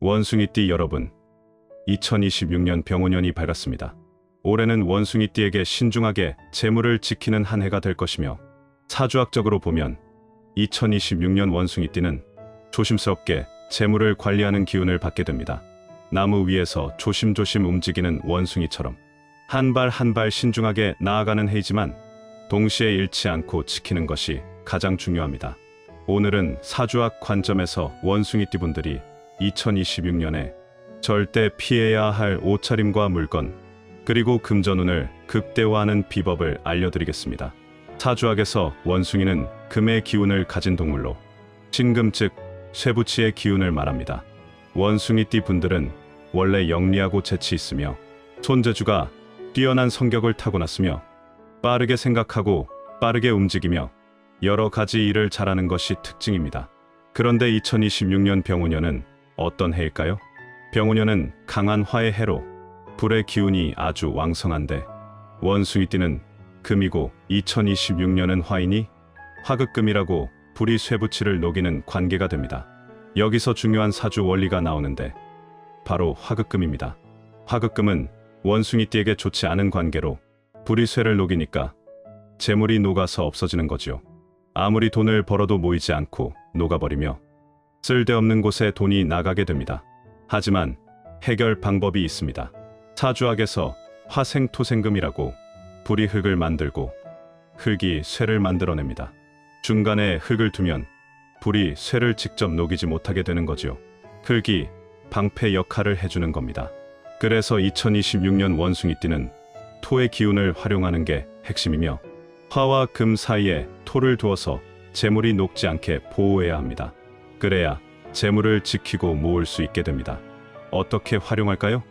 원숭이띠 여러분, 2026년 병오년이 밝았습니다. 올해는 원숭이띠에게 신중하게 재물을 지키는 한 해가 될 것이며, 사주학적으로 보면 2026년 원숭이띠는 조심스럽게 재물을 관리하는 기운을 받게 됩니다. 나무 위에서 조심조심 움직이는 원숭이처럼 한 발 한 발 신중하게 나아가는 해이지만 동시에 잃지 않고 지키는 것이 가장 중요합니다. 오늘은 사주학 관점에서 원숭이띠 분들이 2026년에 절대 피해야 할 옷차림과 물건, 그리고 금전운을 극대화하는 비법을 알려드리겠습니다. 사주학에서 원숭이는 금의 기운을 가진 동물로 신금 즉 쇠붙이의 기운을 말합니다. 원숭이띠 분들은 원래 영리하고 재치 있으며 손재주가 뛰어난 성격을 타고났으며 빠르게 생각하고 빠르게 움직이며 여러 가지 일을 잘하는 것이 특징입니다. 그런데 2026년 병오년은 어떤 해일까요? 병오년은 강한 화의 해로 불의 기운이 아주 왕성한데, 원숭이띠는 금이고 2026년은 화이니 화극금이라고 불이 쇠붙이를 녹이는 관계가 됩니다. 여기서 중요한 사주 원리가 나오는데 바로 화극금입니다. 화극금은 원숭이띠에게 좋지 않은 관계로 불이 쇠를 녹이니까 재물이 녹아서 없어지는 거지요. 아무리 돈을 벌어도 모이지 않고 녹아버리며 쓸데없는 곳에 돈이 나가게 됩니다. 하지만 해결 방법이 있습니다. 사주학에서 화생토생금이라고 불이 흙을 만들고 흙이 쇠를 만들어냅니다. 중간에 흙을 두면 불이 쇠를 직접 녹이지 못하게 되는 거지요. 흙이 방패 역할을 해주는 겁니다. 그래서 2026년 원숭이띠는 토의 기운을 활용하는 게 핵심이며, 화와 금 사이에 토를 두어서 재물이 녹지 않게 보호해야 합니다. 그래야 재물을 지키고 모을 수 있게 됩니다. 어떻게 활용할까요?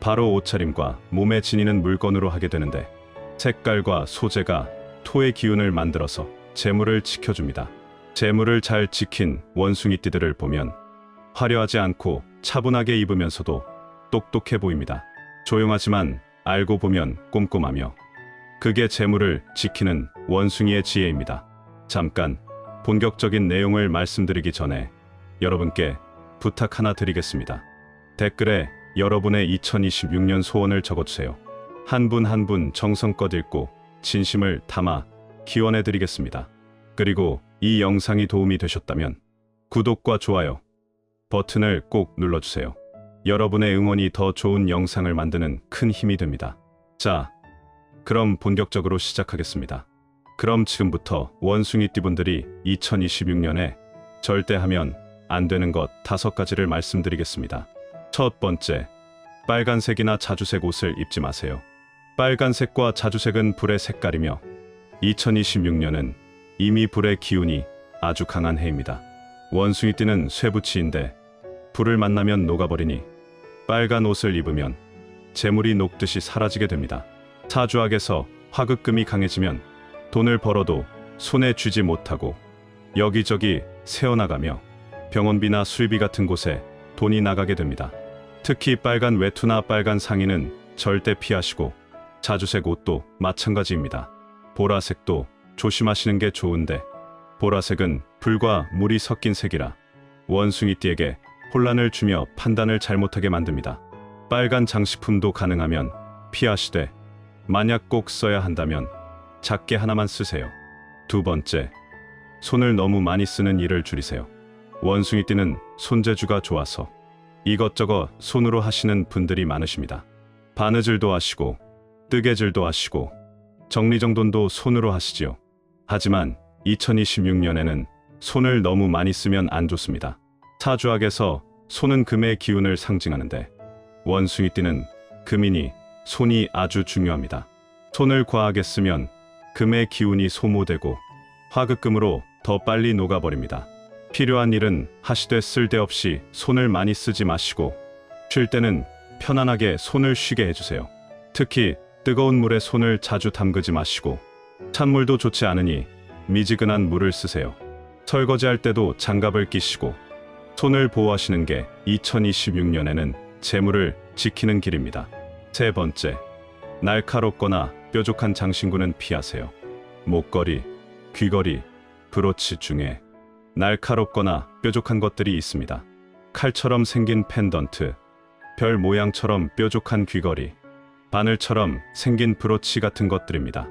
바로 옷차림과 몸에 지니는 물건으로 하게 되는데, 색깔과 소재가 토의 기운을 만들어서 재물을 지켜줍니다. 재물을 잘 지킨 원숭이띠들을 보면 화려하지 않고 차분하게 입으면서도 똑똑해 보입니다. 조용하지만 알고 보면 꼼꼼하며, 그게 재물을 지키는 원숭이의 지혜입니다. 잠깐 본격적인 내용을 말씀드리기 전에 여러분께 부탁 하나 드리겠습니다. 댓글에 여러분의 2026년 소원을 적어주세요. 한 분 한 분 정성껏 읽고 진심을 담아 기원해 드리겠습니다. 그리고 이 영상이 도움이 되셨다면 구독과 좋아요 버튼을 꼭 눌러주세요. 여러분의 응원이 더 좋은 영상을 만드는 큰 힘이 됩니다. 자, 그럼 본격적으로 시작하겠습니다. 그럼 지금부터 원숭이띠 분들이 2026년에 절대 하면 안 되는 것 5가지를 말씀드리겠습니다. 첫 번째, 빨간색이나 자주색 옷을 입지 마세요. 빨간색과 자주색은 불의 색깔이며 2026년은 이미 불의 기운이 아주 강한 해입니다. 원숭이띠는 쇠붙이인데 불을 만나면 녹아버리니 빨간 옷을 입으면 재물이 녹듯이 사라지게 됩니다. 사주학에서 화극금이 강해지면 돈을 벌어도 손에 쥐지 못하고 여기저기 새어나가며 병원비나 수리비 같은 곳에 돈이 나가게 됩니다. 특히 빨간 외투나 빨간 상의는 절대 피하시고, 자주색 옷도 마찬가지입니다. 보라색도 조심하시는 게 좋은데, 보라색은 불과 물이 섞인 색이라 원숭이띠에게 혼란을 주며 판단을 잘못하게 만듭니다. 빨간 장식품도 가능하면 피하시되, 만약 꼭 써야 한다면 작게 하나만 쓰세요. 두 번째, 손을 너무 많이 쓰는 일을 줄이세요. 원숭이띠는 손재주가 좋아서 이것저것 손으로 하시는 분들이 많으십니다. 바느질도 하시고 뜨개질도 하시고 정리정돈도 손으로 하시지요. 하지만 2026년에는 손을 너무 많이 쓰면 안 좋습니다. 사주학에서 손은 금의 기운을 상징하는데, 원숭이띠는 금이니 손이 아주 중요합니다. 손을 과하게 쓰면 금의 기운이 소모되고 화극금으로 더 빨리 녹아버립니다. 필요한 일은 하시되 쓸데없이 손을 많이 쓰지 마시고, 쉴 때는 편안하게 손을 쉬게 해주세요. 특히 뜨거운 물에 손을 자주 담그지 마시고, 찬물도 좋지 않으니 미지근한 물을 쓰세요. 설거지할 때도 장갑을 끼시고 손을 보호하시는 게 2026년에는 재물을 지키는 길입니다. 세 번째, 날카롭거나 뾰족한 장신구는 피하세요. 목걸이, 귀걸이, 브로치 중에 날카롭거나 뾰족한 것들이 있습니다. 칼처럼 생긴 펜던트, 별 모양처럼 뾰족한 귀걸이, 바늘처럼 생긴 브로치 같은 것들입니다.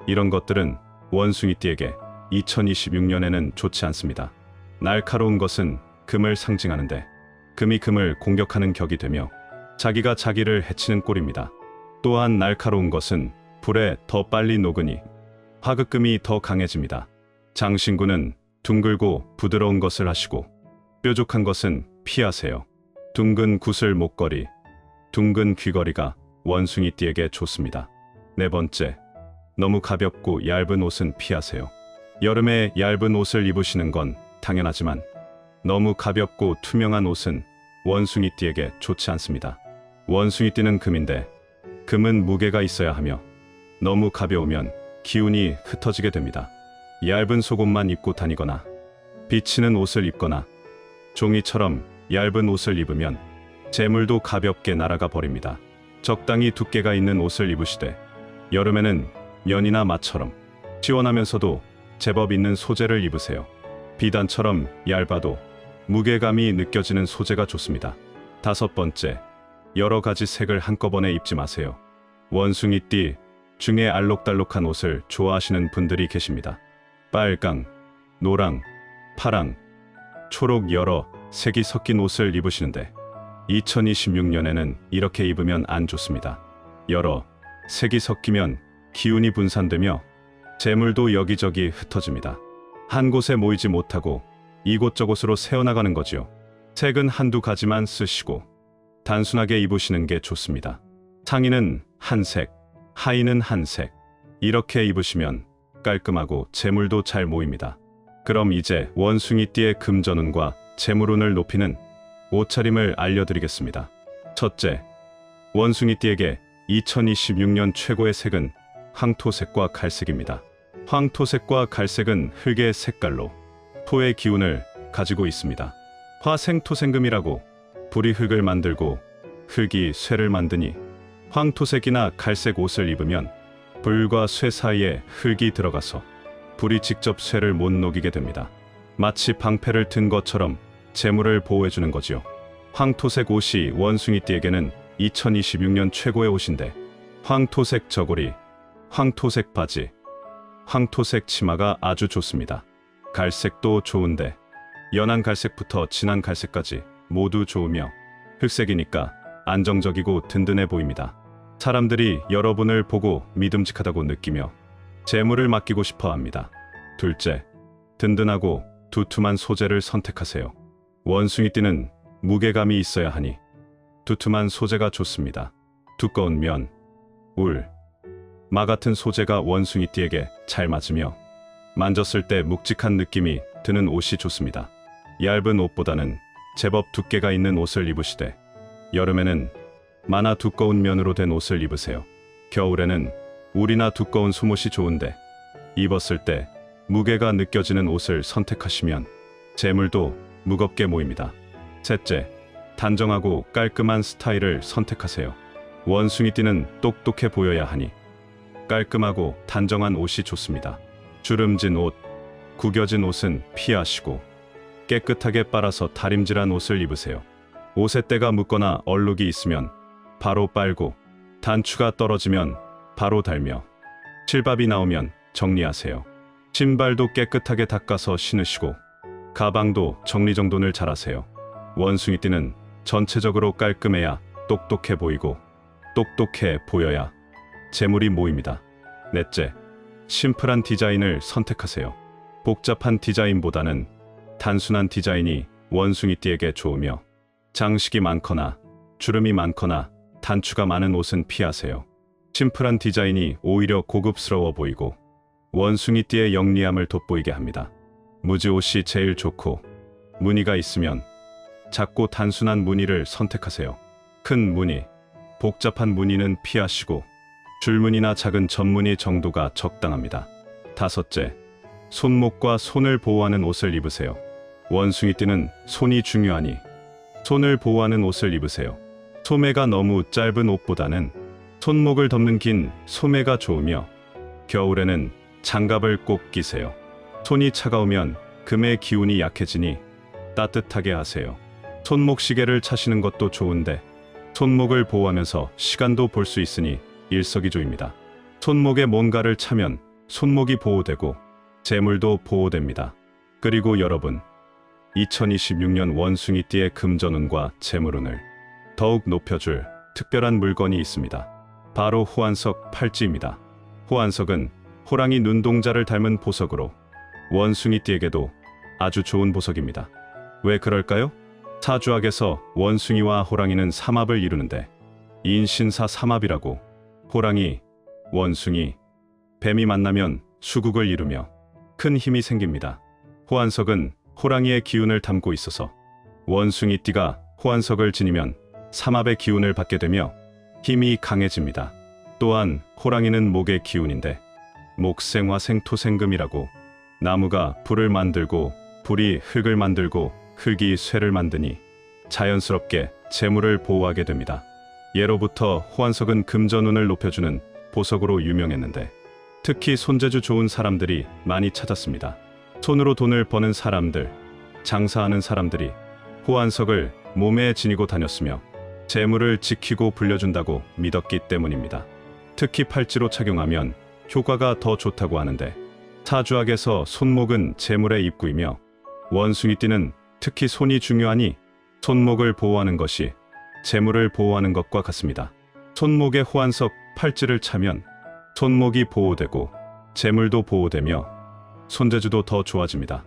이런 것들은 원숭이띠에게 2026년에는 좋지 않습니다. 날카로운 것은 금을 상징하는데 금이 금을 공격하는 격이 되며 자기가 자기를 해치는 꼴입니다. 또한 날카로운 것은 불에 더 빨리 녹으니 화극금이 더 강해집니다. 장신구는 둥글고 부드러운 것을 하시고 뾰족한 것은 피하세요. 둥근 구슬 목걸이, 둥근 귀걸이가 원숭이띠에게 좋습니다. 네 번째, 너무 가볍고 얇은 옷은 피하세요. 여름에 얇은 옷을 입으시는 건 당연하지만 너무 가볍고 투명한 옷은 원숭이띠에게 좋지 않습니다. 원숭이띠는 금인데 금은 무게가 있어야 하며 너무 가벼우면 기운이 흩어지게 됩니다. 얇은 속옷만 입고 다니거나 비치는 옷을 입거나 종이처럼 얇은 옷을 입으면 재물도 가볍게 날아가 버립니다. 적당히 두께가 있는 옷을 입으시되 여름에는 면이나 마처럼 시원하면서도 제법 있는 소재를 입으세요. 비단처럼 얇아도 무게감이 느껴지는 소재가 좋습니다. 다섯 번째, 여러 가지 색을 한꺼번에 입지 마세요. 원숭이띠 중에 알록달록한 옷을 좋아하시는 분들이 계십니다. 빨강, 노랑, 파랑, 초록 여러 색이 섞인 옷을 입으시는데 2026년에는 이렇게 입으면 안 좋습니다. 여러 색이 섞이면 기운이 분산되며 재물도 여기저기 흩어집니다. 한 곳에 모이지 못하고 이곳저곳으로 새어나가는 거지요. 색은 한두 가지만 쓰시고 단순하게 입으시는 게 좋습니다. 상의는 한 색, 하의는 한 색. 이렇게 입으시면 깔끔하고 재물도 잘 모입니다. 그럼 이제 원숭이띠의 금전운과 재물운을 높이는 옷차림을 알려드리겠습니다. 첫째, 원숭이띠에게 2026년 최고의 색은 황토색과 갈색입니다. 황토색과 갈색은 흙의 색깔로 토의 기운을 가지고 있습니다. 화생토생금이라고 불이 흙을 만들고 흙이 쇠를 만드니 황토색이나 갈색 옷을 입으면 불과 쇠 사이에 흙이 들어가서 불이 직접 쇠를 못 녹이게 됩니다. 마치 방패를 든 것처럼 재물을 보호해주는 거지요. 황토색 옷이 원숭이띠에게는 2026년 최고의 옷인데 황토색 저고리, 황토색 바지, 황토색 치마가 아주 좋습니다. 갈색도 좋은데 연한 갈색부터 진한 갈색까지 모두 좋으며 흑색이니까 안정적이고 든든해 보입니다. 사람들이 여러분을 보고 믿음직하다고 느끼며 재물을 맡기고 싶어 합니다. 둘째, 든든하고 두툼한 소재를 선택하세요. 원숭이띠는 무게감이 있어야 하니 두툼한 소재가 좋습니다. 두꺼운 면, 울, 마 같은 소재가 원숭이띠에게 잘 맞으며 만졌을 때 묵직한 느낌이 드는 옷이 좋습니다. 얇은 옷보다는 제법 두께가 있는 옷을 입으시되 여름에는 마나 두꺼운 면으로 된 옷을 입으세요. 겨울에는 울이나 두꺼운 솜옷이 좋은데 입었을 때 무게가 느껴지는 옷을 선택하시면 재물도 무겁게 모입니다. 셋째, 단정하고 깔끔한 스타일을 선택하세요. 원숭이띠는 똑똑해 보여야 하니 깔끔하고 단정한 옷이 좋습니다. 주름진 옷, 구겨진 옷은 피하시고 깨끗하게 빨아서 다림질한 옷을 입으세요. 옷에 때가 묻거나 얼룩이 있으면 바로 빨고 단추가 떨어지면 바로 달며 칠밥이 나오면 정리하세요. 신발도 깨끗하게 닦아서 신으시고 가방도 정리정돈을 잘하세요. 원숭이띠는 전체적으로 깔끔해야 똑똑해 보이고 똑똑해 보여야 재물이 모입니다. 넷째, 심플한 디자인을 선택하세요. 복잡한 디자인보다는 단순한 디자인이 원숭이띠에게 좋으며 장식이 많거나 주름이 많거나 단추가 많은 옷은 피하세요. 심플한 디자인이 오히려 고급스러워 보이고 원숭이띠의 영리함을 돋보이게 합니다. 무지옷이 제일 좋고 무늬가 있으면 작고 단순한 무늬를 선택하세요. 큰 무늬, 복잡한 무늬는 피하시고 줄무늬나 작은 점무늬 정도가 적당합니다. 다섯째, 손목과 손을 보호하는 옷을 입으세요. 원숭이띠는 손이 중요하니 손을 보호하는 옷을 입으세요. 소매가 너무 짧은 옷보다는 손목을 덮는 긴 소매가 좋으며 겨울에는 장갑을 꼭 끼세요. 손이 차가우면 금의 기운이 약해지니 따뜻하게 하세요. 손목 시계를 차시는 것도 좋은데 손목을 보호하면서 시간도 볼 수 있으니 일석이조입니다. 손목에 뭔가를 차면 손목이 보호되고 재물도 보호됩니다. 그리고 여러분, 2026년 원숭이띠의 금전운과 재물운을 더욱 높여줄 특별한 물건이 있습니다. 바로 호환석 팔찌입니다. 호환석은 호랑이 눈동자를 닮은 보석으로 원숭이띠에게도 아주 좋은 보석입니다. 왜 그럴까요? 사주학에서 원숭이와 호랑이는 삼합을 이루는데 인신사 삼합이라고, 호랑이, 원숭이, 뱀이 만나면 수국을 이루며 큰 힘이 생깁니다. 호환석은 호랑이의 기운을 담고 있어서 원숭이띠가 호환석을 지니면 삼합의 기운을 받게 되며 힘이 강해집니다. 또한 호랑이는 목의 기운인데 목생화생토생금이라고, 나무가 불을 만들고 불이 흙을 만들고 흙이 쇠를 만드니 자연스럽게 재물을 보호하게 됩니다. 예로부터 호환석은 금전운을 높여주는 보석으로 유명했는데 특히 손재주 좋은 사람들이 많이 찾았습니다. 손으로 돈을 버는 사람들, 장사하는 사람들이 호환석을 몸에 지니고 다녔으며 재물을 지키고 불려준다고 믿었기 때문입니다. 특히 팔찌로 착용하면 효과가 더 좋다고 하는데 사주학에서 손목은 재물의 입구이며 원숭이띠는 특히 손이 중요하니 손목을 보호하는 것이 재물을 보호하는 것과 같습니다. 손목에 호환석 팔찌를 차면 손목이 보호되고 재물도 보호되며 손재주도 더 좋아집니다.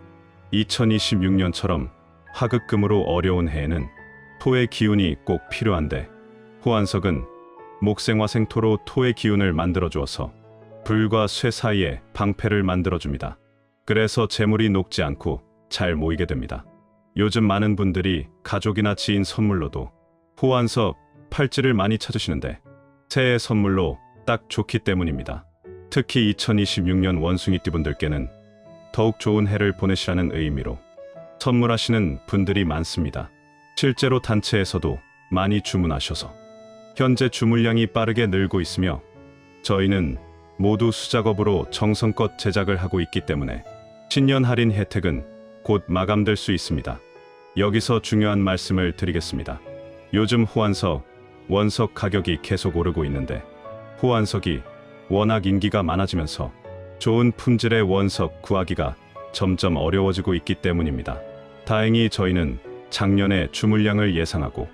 2026년처럼 화극금으로 어려운 해에는 토의 기운이 꼭 필요한데 호환석은 목생화생토로 토의 기운을 만들어 주어서 불과 쇠 사이에 방패를 만들어 줍니다. 그래서 재물이 녹지 않고 잘 모이게 됩니다. 요즘 많은 분들이 가족이나 지인 선물로도 호환석 팔찌를 많이 찾으시는데 새해 선물로 딱 좋기 때문입니다. 특히 2026년 원숭이띠 분들께는 더욱 좋은 해를 보내시라는 의미로 선물하시는 분들이 많습니다. 실제로 단체에서도 많이 주문하셔서 현재 주문량이 빠르게 늘고 있으며 저희는 모두 수작업으로 정성껏 제작을 하고 있기 때문에 신년 할인 혜택은 곧 마감될 수 있습니다. 여기서 중요한 말씀을 드리겠습니다. 요즘 호환석, 원석 가격이 계속 오르고 있는데 호환석이 워낙 인기가 많아지면서 좋은 품질의 원석 구하기가 점점 어려워지고 있기 때문입니다. 다행히 저희는 작년에 주문량을 예상하고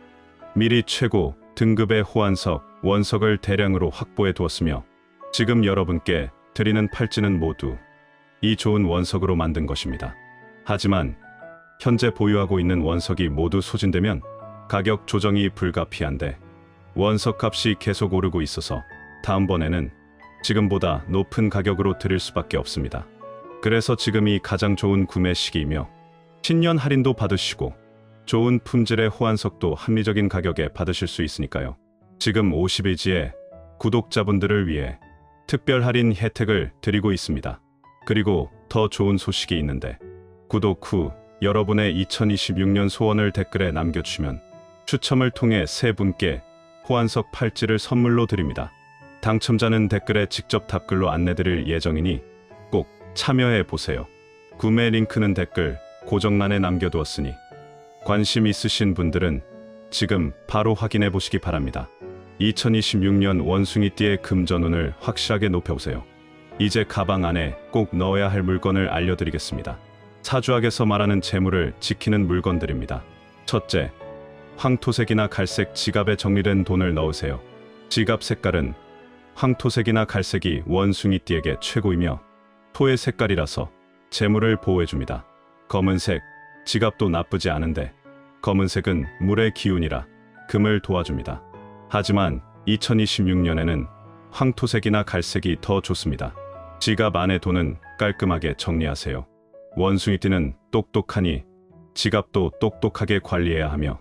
미리 최고 등급의 호환석, 원석을 대량으로 확보해 두었으며 지금 여러분께 드리는 팔찌는 모두 이 좋은 원석으로 만든 것입니다. 하지만 현재 보유하고 있는 원석이 모두 소진되면 가격 조정이 불가피한데 원석 값이 계속 오르고 있어서 다음번에는 지금보다 높은 가격으로 드릴 수밖에 없습니다. 그래서 지금이 가장 좋은 구매 시기이며 신년 할인도 받으시고 좋은 품질의 호환석도 합리적인 가격에 받으실 수 있으니까요. 지금 50일지에 구독자분들을 위해 특별 할인 혜택을 드리고 있습니다. 그리고 더 좋은 소식이 있는데 구독 후 여러분의 2026년 소원을 댓글에 남겨주시면 추첨을 통해 3분께 호환석 팔찌를 선물로 드립니다. 당첨자는 댓글에 직접 답글로 안내드릴 예정이니 꼭 참여해 보세요. 구매 링크는 댓글 고정란에 남겨두었으니 관심 있으신 분들은 지금 바로 확인해 보시기 바랍니다. 2026년 원숭이띠의 금전운을 확실하게 높여보세요. 이제 가방 안에 꼭 넣어야 할 물건을 알려드리겠습니다. 사주학에서 말하는 재물을 지키는 물건들입니다. 첫째, 황토색이나 갈색 지갑에 정리된 돈을 넣으세요. 지갑 색깔은 황토색이나 갈색이 원숭이띠에게 최고이며 토의 색깔이라서 재물을 보호해줍니다. 검은색, 지갑도 나쁘지 않은데 검은색은 물의 기운이라 금을 도와줍니다. 하지만 2026년에는 황토색이나 갈색이 더 좋습니다. 지갑 안의 돈은 깔끔하게 정리하세요. 원숭이띠는 똑똑하니 지갑도 똑똑하게 관리해야 하며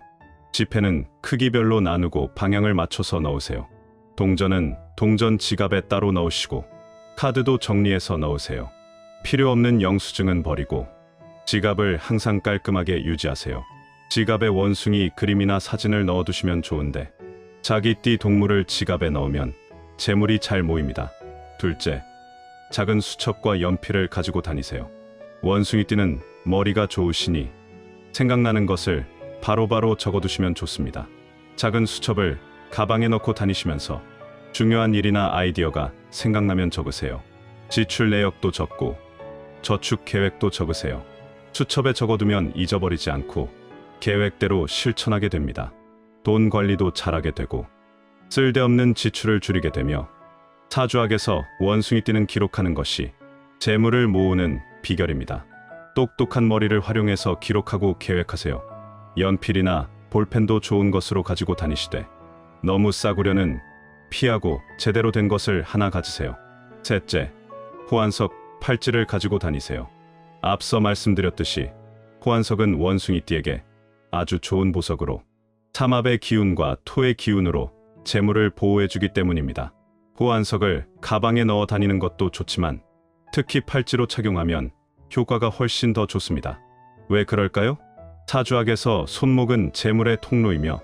지폐는 크기별로 나누고 방향을 맞춰서 넣으세요. 동전은 동전 지갑에 따로 넣으시고 카드도 정리해서 넣으세요. 필요 없는 영수증은 버리고 지갑을 항상 깔끔하게 유지하세요. 지갑에 원숭이 그림이나 사진을 넣어두시면 좋은데 자기 띠 동물을 지갑에 넣으면 재물이 잘 모입니다. 둘째, 작은 수첩과 연필을 가지고 다니세요. 원숭이띠는 머리가 좋으시니 생각나는 것을 바로바로 적어두시면 좋습니다. 작은 수첩을 가방에 넣고 다니시면서 중요한 일이나 아이디어가 생각나면 적으세요. 지출 내역도 적고 저축 계획도 적으세요. 수첩에 적어두면 잊어버리지 않고 계획대로 실천하게 됩니다. 돈 관리도 잘하게 되고 쓸데없는 지출을 줄이게 되며 사주학에서 원숭이 띠는 기록하는 것이 재물을 모으는 비결입니다. 똑똑한 머리를 활용해서 기록하고 계획하세요. 연필이나 볼펜도 좋은 것으로 가지고 다니시되 너무 싸구려는 피하고 제대로 된 것을 하나 가지세요. 셋째, 호환석 팔찌를 가지고 다니세요. 앞서 말씀드렸듯이 호환석은 원숭이띠에게 아주 좋은 보석으로 삼합의 기운과 토의 기운으로 재물을 보호해주기 때문입니다. 호환석을 가방에 넣어 다니는 것도 좋지만 특히 팔찌로 착용하면 효과가 훨씬 더 좋습니다. 왜 그럴까요? 사주학에서 손목은 재물의 통로이며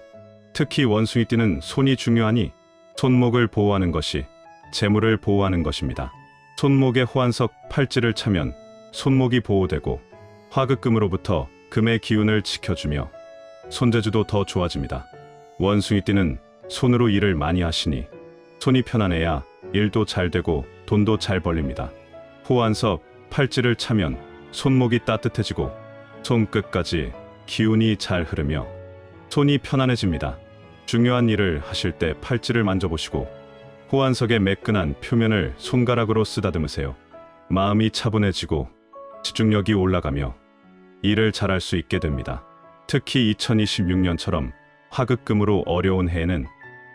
특히 원숭이띠는 손이 중요하니 손목을 보호하는 것이 재물을 보호하는 것입니다. 손목에 호환석 팔찌를 차면 손목이 보호되고 화극금으로부터 금의 기운을 지켜주며 손재주도 더 좋아집니다. 원숭이띠는 손으로 일을 많이 하시니 손이 편안해야 일도 잘 되고 돈도 잘 벌립니다. 호환석 팔찌를 차면 손목이 따뜻해지고 손끝까지 기운이 잘 흐르며 손이 편안해집니다. 중요한 일을 하실 때 팔찌를 만져보시고 호환석의 매끈한 표면을 손가락으로 쓰다듬으세요. 마음이 차분해지고 집중력이 올라가며 일을 잘할 수 있게 됩니다. 특히 2026년처럼 화극금으로 어려운 해에는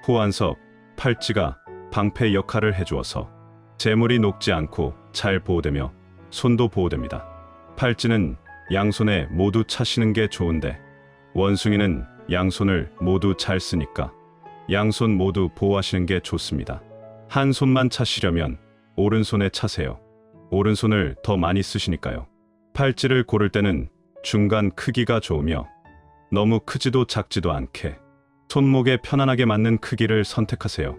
호환석 팔찌가 방패 역할을 해주어서 재물이 녹지 않고 잘 보호되며 손도 보호됩니다. 팔찌는 양손에 모두 차시는 게 좋은데 원숭이는 양손을 모두 잘 쓰니까 양손 모두 보호하시는 게 좋습니다. 한 손만 차시려면 오른손에 차세요. 오른손을 더 많이 쓰시니까요. 팔찌를 고를 때는 중간 크기가 좋으며 너무 크지도 작지도 않게 손목에 편안하게 맞는 크기를 선택하세요.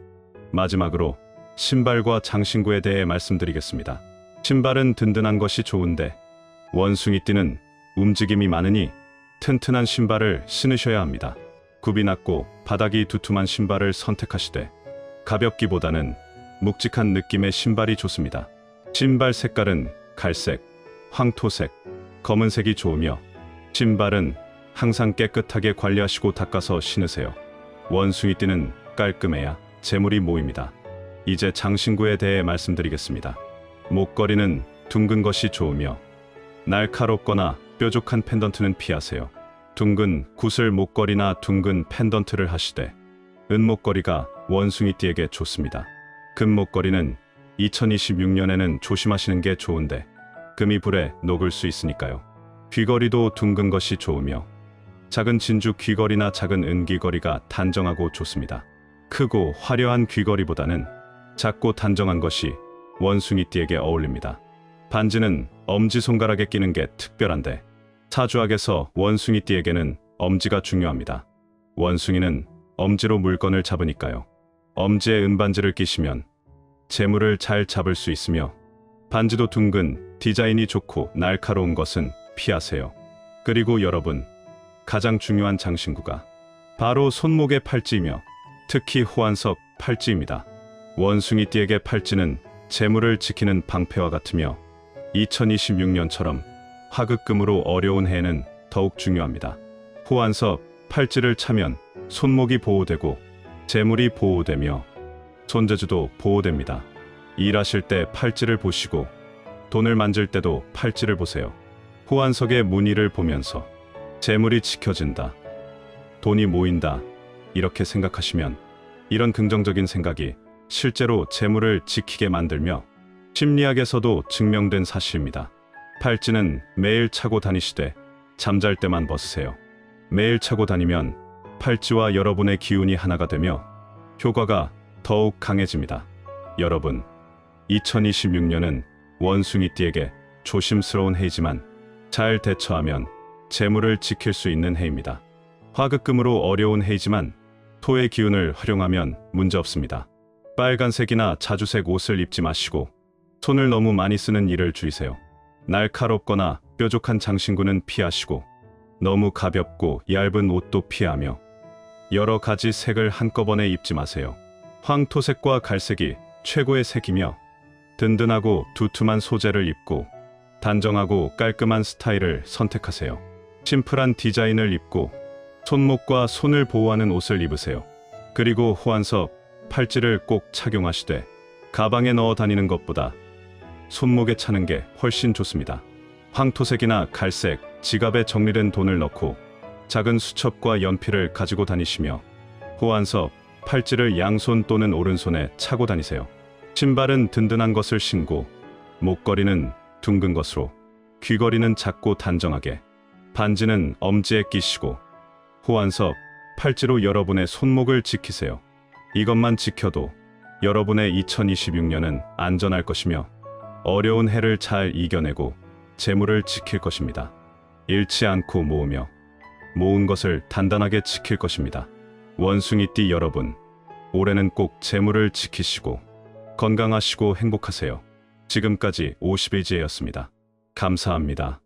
마지막으로 신발과 장신구에 대해 말씀드리겠습니다. 신발은 든든한 것이 좋은데 원숭이띠는 움직임이 많으니 튼튼한 신발을 신으셔야 합니다. 굽이 낮고 바닥이 두툼한 신발을 선택하시되 가볍기보다는 묵직한 느낌의 신발이 좋습니다. 신발 색깔은 갈색, 황토색, 검은색이 좋으며 신발은 항상 깨끗하게 관리하시고 닦아서 신으세요. 원숭이띠는 깔끔해야 재물이 모입니다. 이제 장신구에 대해 말씀드리겠습니다. 목걸이는 둥근 것이 좋으며 날카롭거나 뾰족한 펜던트는 피하세요. 둥근 구슬 목걸이나 둥근 펜던트를 하시되 은목걸이가 원숭이띠에게 좋습니다. 금목걸이는 2026년에는 조심하시는 게 좋은데 금이 불에 녹을 수 있으니까요. 귀걸이도 둥근 것이 좋으며 작은 진주 귀걸이나 작은 은귀걸이가 단정하고 좋습니다. 크고 화려한 귀걸이보다는 작고 단정한 것이 원숭이띠에게 어울립니다. 반지는 엄지손가락에 끼는 게 특별한데 사주학에서 원숭이띠에게는 엄지가 중요합니다. 원숭이는 엄지로 물건을 잡으니까요. 엄지에 은반지를 끼시면 재물을 잘 잡을 수 있으며 반지도 둥근 디자인이 좋고 날카로운 것은 피하세요. 그리고 여러분, 가장 중요한 장신구가 바로 손목의 팔찌이며 특히 호환석 팔찌입니다. 원숭이띠에게 팔찌는 재물을 지키는 방패와 같으며 2026년처럼 화극금으로 어려운 해에는 더욱 중요합니다. 호환석 팔찌를 차면 손목이 보호되고 재물이 보호되며 손재주도 보호됩니다. 일하실 때 팔찌를 보시고 돈을 만질 때도 팔찌를 보세요. 호환석의 무늬를 보면서 재물이 지켜진다, 돈이 모인다 이렇게 생각하시면 이런 긍정적인 생각이 실제로 재물을 지키게 만들며 심리학에서도 증명된 사실입니다. 팔찌는 매일 차고 다니시되 잠잘 때만 벗으세요. 매일 차고 다니면 팔찌와 여러분의 기운이 하나가 되며 효과가 더욱 강해집니다. 여러분, 2026년은 원숭이띠에게 조심스러운 해이지만 잘 대처하면 재물을 지킬 수 있는 해입니다. 화극금으로 어려운 해이지만 토의 기운을 활용하면 문제없습니다. 빨간색이나 자주색 옷을 입지 마시고 손을 너무 많이 쓰는 일을 줄이세요. 날카롭거나 뾰족한 장신구는 피하시고 너무 가볍고 얇은 옷도 피하며 여러 가지 색을 한꺼번에 입지 마세요. 황토색과 갈색이 최고의 색이며 든든하고 두툼한 소재를 입고 단정하고 깔끔한 스타일을 선택하세요. 심플한 디자인을 입고 손목과 손을 보호하는 옷을 입으세요. 그리고 호환석, 팔찌를 꼭 착용하시되 가방에 넣어 다니는 것보다 손목에 차는 게 훨씬 좋습니다. 황토색이나 갈색, 지갑에 정리된 돈을 넣고 작은 수첩과 연필을 가지고 다니시며 호환석, 팔찌를 양손 또는 오른손에 차고 다니세요. 신발은 든든한 것을 신고 목걸이는 둥근 것으로, 귀걸이는 작고 단정하게, 반지는 엄지에 끼시고 호환석, 팔찌로 여러분의 손목을 지키세요. 이것만 지켜도 여러분의 2026년은 안전할 것이며 어려운 해를 잘 이겨내고 재물을 지킬 것입니다. 잃지 않고 모으며 모은 것을 단단하게 지킬 것입니다. 원숭이띠 여러분, 올해는 꼭 재물을 지키시고 건강하시고 행복하세요. 지금까지 50일지혜였습니다. 감사합니다.